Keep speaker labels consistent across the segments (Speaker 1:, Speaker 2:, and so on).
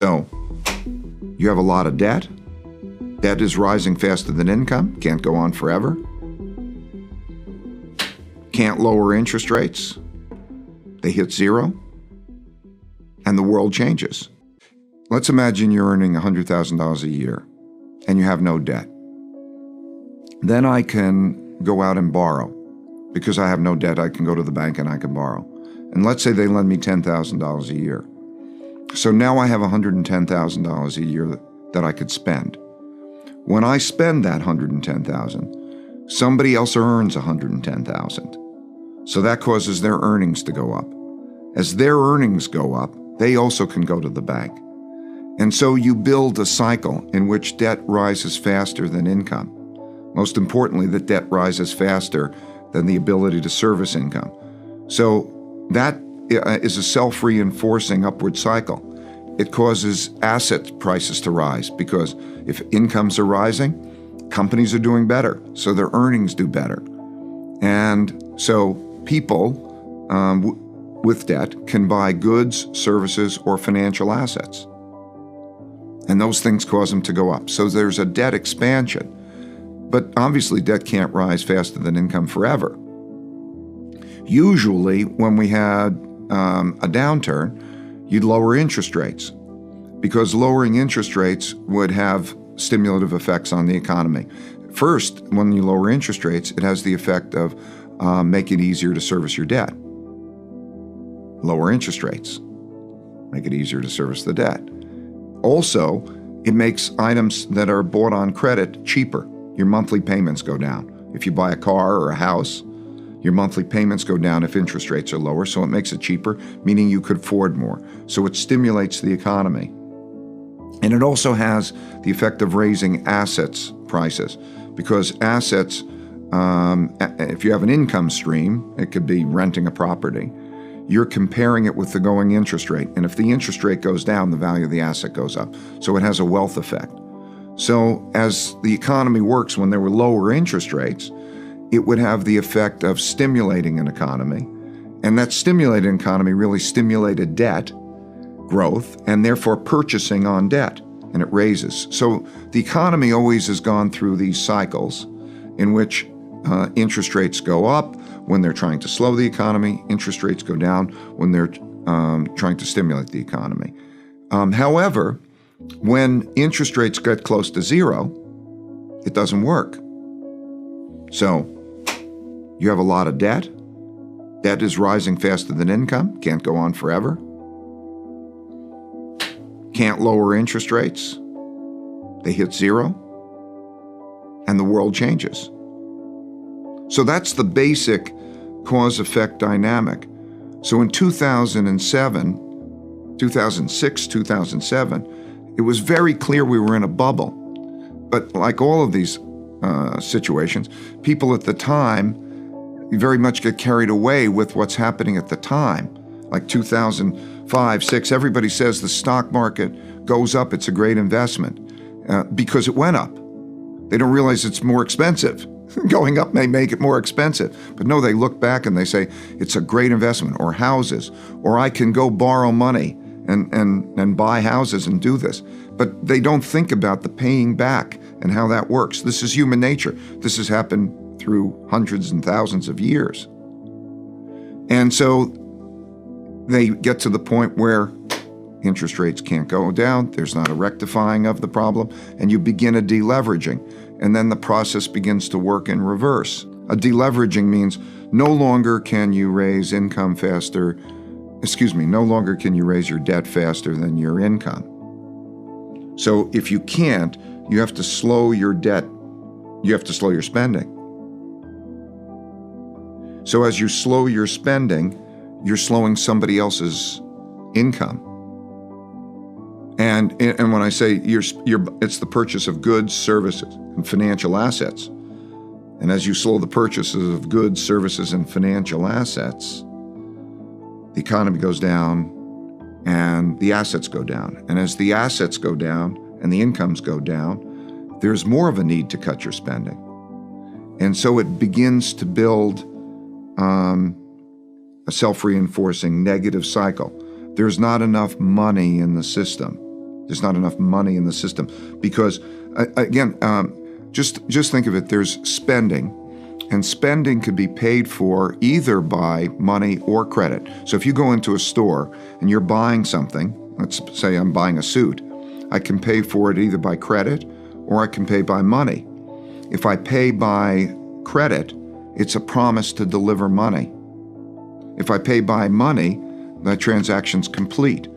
Speaker 1: So you have a lot of debt. Debt is rising faster than income. Can't go on forever. Can't lower interest rates. They hit zero. And the world changes. Let's imagine you're earning $100,000 a year and you have no debt. Then I can go out and borrow. Because I have no debt, I can go to the bank and I can borrow. And let's say they lend me $10,000 a year. So now I have $110,000 a year that I could spend. When I spend that $110,000, somebody else earns $110,000. So that causes their earnings to go up. As their earnings go up, they also can go to the bank. And so you build a cycle in which debt rises faster than income. Most importantly, that debt rises faster than the ability to service income. So that is a self-reinforcing upward cycle. It causes asset prices to rise because if incomes are rising, companies are doing better, so their earnings do better. And so people with debt can buy goods, services, or financial assets. And those things cause them to go up. So there's a debt expansion. But obviously, debt can't rise faster than income forever. Usually, when we had a downturn, you'd lower interest rates because lowering interest rates would have stimulative effects on the economy. First, when you lower interest rates, it has the effect of making it easier to service your debt. Lower interest rates make it easier to service the debt. Also, it makes items that are bought on credit cheaper. Your monthly payments go down. If you buy a car or a house, your monthly payments go down if interest rates are lower, so it makes it cheaper, meaning you could afford more. So it stimulates the economy. And it also has the effect of raising assets prices, because assets, if you have an income stream, it could be renting a property, you're comparing it with the going interest rate. And if the interest rate goes down, the value of the asset goes up. So it has a wealth effect. So as the economy works, when there were lower interest rates, it would have the effect of stimulating an economy. And that stimulated economy really stimulated debt growth and therefore purchasing on debt, and it raises. So the economy always has gone through these cycles in which interest rates go up when they're trying to slow the economy, interest rates go down when they're trying to stimulate the economy. However, when interest rates get close to zero, it doesn't work. So you have a lot of debt. Debt is rising faster than income. Can't go on forever. Can't lower interest rates. They hit zero. And the world changes. So that's the basic cause-effect dynamic. So in 2006, 2007, it was very clear we were in a bubble. But like all of these situations, people at the time very much get carried away with what's happening at the time. Like 2005, 6, everybody says the stock market goes up, it's a great investment, because it went up. They don't realize it's more expensive. Going up may make it more expensive. But no, they look back and they say, it's a great investment, or houses, or I can go borrow money and buy houses and do this. But they don't think about the paying back and how that works. This is human nature. This has happened through hundreds and thousands of years. And so they get to the point where interest rates can't go down, there's not a rectifying of the problem, and you begin a deleveraging. And then the process begins to work in reverse. A deleveraging means no longer can you raise income faster, no longer can you raise your debt faster than your income. So if you can't, you have to slow your debt, you have to slow your spending. So as you slow your spending, you're slowing somebody else's income. And when I say it's the purchase of goods, services, and financial assets. And as you slow the purchases of goods, services, and financial assets, the economy goes down and the assets go down. And as the assets go down and the incomes go down, there's more of a need to cut your spending. And so it begins to build a self-reinforcing negative cycle. There's not enough money in the system. There's not enough money in the system because, again, just think of it. There's spending, and spending could be paid for either by money or credit. So if you go into a store and you're buying something, let's say I'm buying a suit, I can pay for it either by credit or I can pay by money. If I pay by credit, it's a promise to deliver money. If I pay by money, that transaction's complete.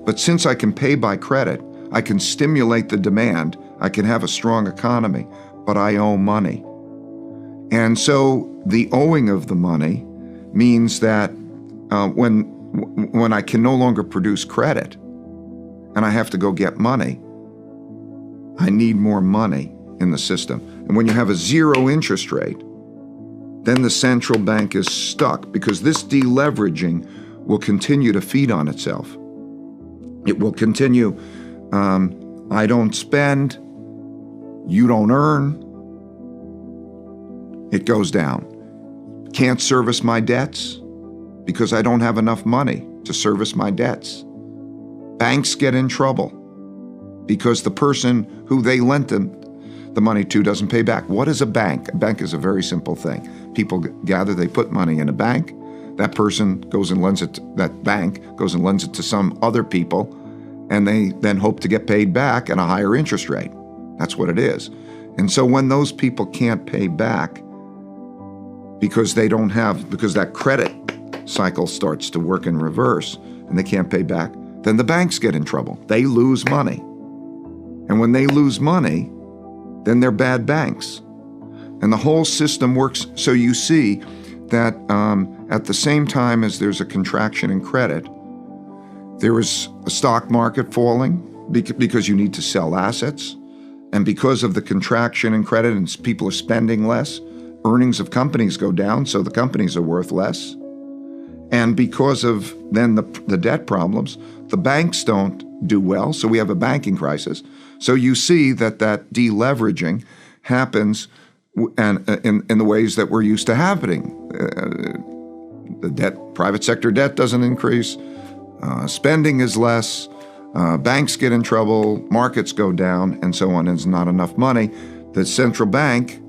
Speaker 1: But since I can pay by credit, I can stimulate the demand, I can have a strong economy, but I owe money. And so the owing of the money means that when I can no longer produce credit and I have to go get money, I need more money in the system. And when you have a zero interest rate, then the central bank is stuck because this deleveraging will continue to feed on itself. It will continue, I don't spend, you don't earn, it goes down. Can't service my debts because I don't have enough money to service my debts. Banks get in trouble because the person who they lent them the money to doesn't pay back. What is a bank? A bank is a very simple thing. People gather, they put money in a bank. That person goes and lends it, that bank goes and lends it to some other people, and they then hope to get paid back at a higher interest rate. That's what it is. And so when those people can't pay back because that credit cycle starts to work in reverse and they can't pay back, then the banks get in trouble. They lose money. And when they lose money, then they're bad banks. And the whole system works. So you see that at the same time as there's a contraction in credit, there is a stock market falling because you need to sell assets. And because of the contraction in credit and people are spending less, earnings of companies go down, so the companies are worth less. And because of then the debt problems, the banks don't do well, so we have a banking crisis. So you see that deleveraging happens and in the ways that we're used to happening. The private sector debt doesn't increase, spending is less, banks get in trouble, markets go down, and so on. There's not enough money. The central bank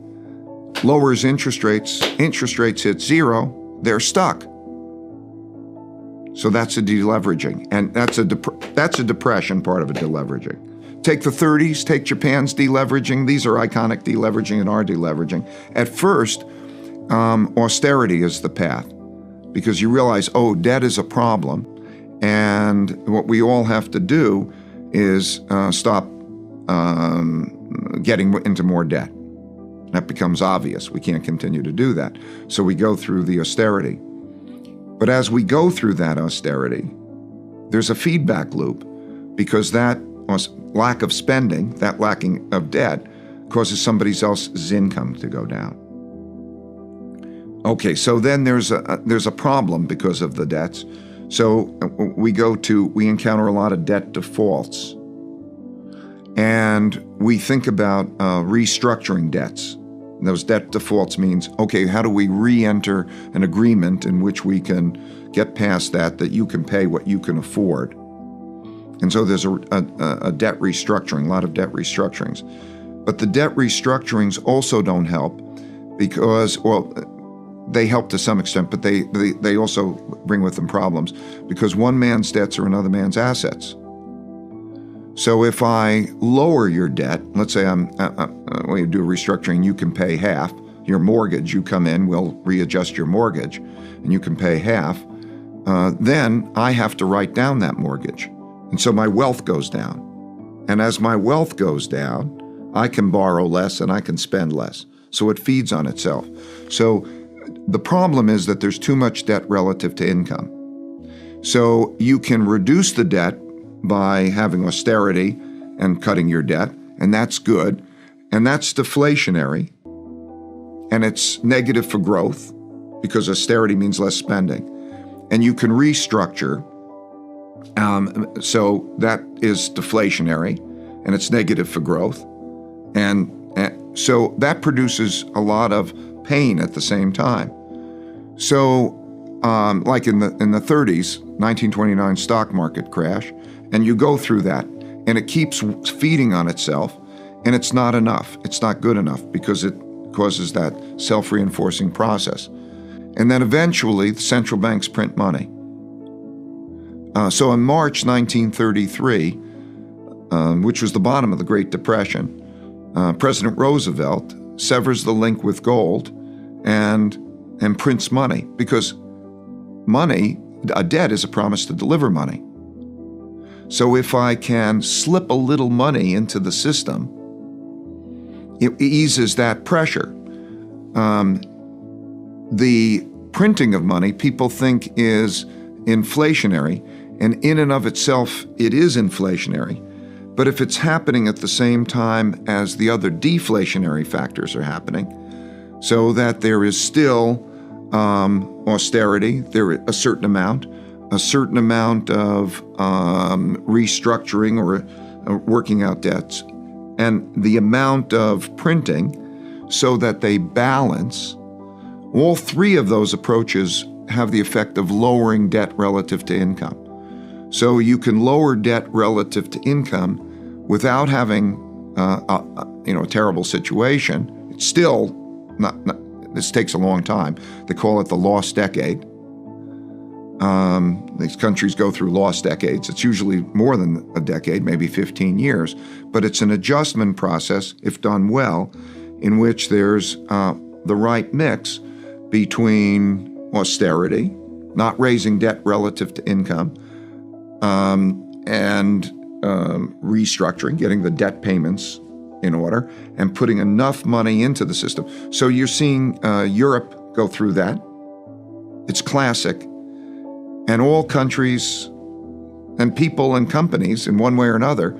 Speaker 1: lowers interest rates hit zero, they're stuck. So that's a deleveraging, and that's a depression part of a deleveraging. Take the 30s, take Japan's deleveraging. These are iconic deleveraging and our deleveraging. At first, austerity is the path because you realize, debt is a problem, and what we all have to do is stop getting into more debt. That becomes obvious. We can't continue to do that. So we go through the austerity. But as we go through that austerity, there's a feedback loop because that lack of spending, that lacking of debt, causes somebody else's income to go down. Okay, so then there's a problem because of the debts. So we encounter a lot of debt defaults. And we think about restructuring debts. And those debt defaults means, okay, how do we re-enter an agreement in which we can get past that you can pay what you can afford? And so there's a debt restructuring, a lot of debt restructurings. But the debt restructurings also don't help because, they help to some extent, but they also bring with them problems because one man's debts are another man's assets. So if I lower your debt, let's say when you do a restructuring, you can pay half. Your mortgage, you come in, we'll readjust your mortgage, and you can pay half. Then I have to write down that mortgage. And so my wealth goes down. And as my wealth goes down, I can borrow less and I can spend less. So it feeds on itself. So the problem is that there's too much debt relative to income. So you can reduce the debt by having austerity and cutting your debt, and that's good. And that's deflationary. And it's negative for growth because austerity means less spending. And you can restructure. So that is deflationary, and it's negative for growth. And so that produces a lot of pain at the same time. So like in the 30s, 1929 stock market crash, and you go through that. and it keeps feeding on itself, and it's not enough. It's not good enough because it causes that self-reinforcing process. And then eventually, the central banks print money. So in March 1933, which was the bottom of the Great Depression, President Roosevelt severs the link with gold and prints money, because money, a debt is a promise to deliver money. So if I can slip a little money into the system, it eases that pressure. The printing of money, people think, is inflationary, and in and of itself, it is inflationary. But if it's happening at the same time as the other deflationary factors are happening, so that there is still austerity, there is a certain amount of restructuring or working out debts, and the amount of printing, so that they balance. All three of those approaches have the effect of lowering debt relative to income. So you can lower debt relative to income without having a terrible situation. It's still not. This takes a long time. They call it the lost decade. These countries go through lost decades. It's usually more than a decade, maybe 15 years. But it's an adjustment process, if done well, in which there's the right mix between austerity, not raising debt relative to income, and restructuring, getting the debt payments in order, and putting enough money into the system. So you're seeing Europe go through that. It's classic. And all countries and people and companies, in one way or another,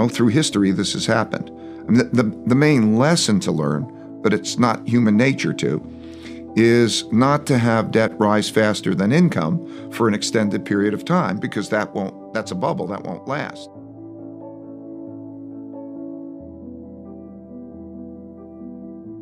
Speaker 1: through history, this has happened. I mean, the main lesson to learn, but it's not human nature to, is not to have debt rise faster than income for an extended period of time, because that's a bubble that won't last.